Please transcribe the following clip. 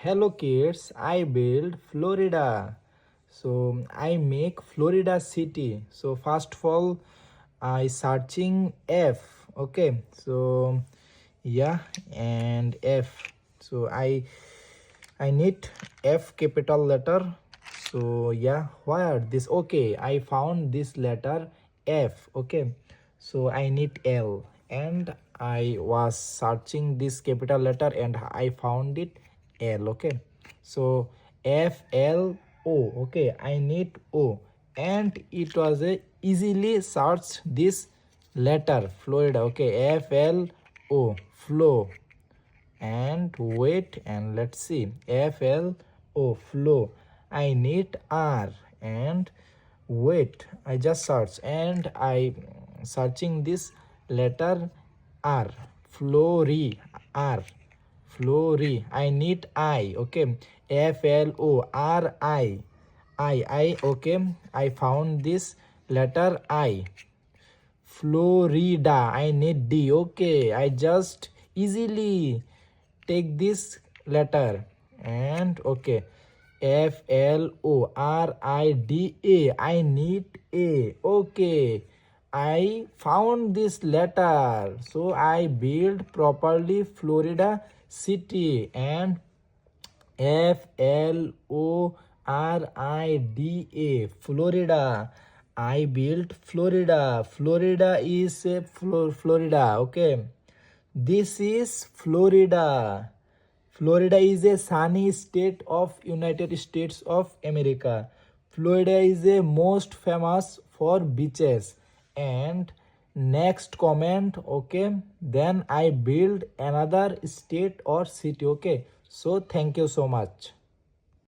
Hello kids, I build Florida. So I make Florida city. So first of all, I searching F. Okay. So yeah, and F. So I need F capital letter. So yeah, where this? Okay, I found this letter F. Okay. So I need L, and I was searching this capital letter and I found it L. Okay. So FLO. Okay, I need O, and it was a easily search this letter Florida. Okay, FLO, flow. And wait, and let's see, FLO, flow. I need R, and wait, I just search and I searching this letter R, flory, R, flory. I need I. Okay, FLORI, I. Okay, I found this letter I, Florida. I need D. Okay, I just easily take this letter, and okay, FLORIDA. I need A. Okay, I found this letter, so I build properly Florida city. And FLORIDA, Florida. I built Florida. Florida is a Florida. Okay. This is Florida. Florida is a sunny state of United States of America. Florida is a most famous for beaches. And next comment, okay, then I build another state or city. Okay, so thank you so much.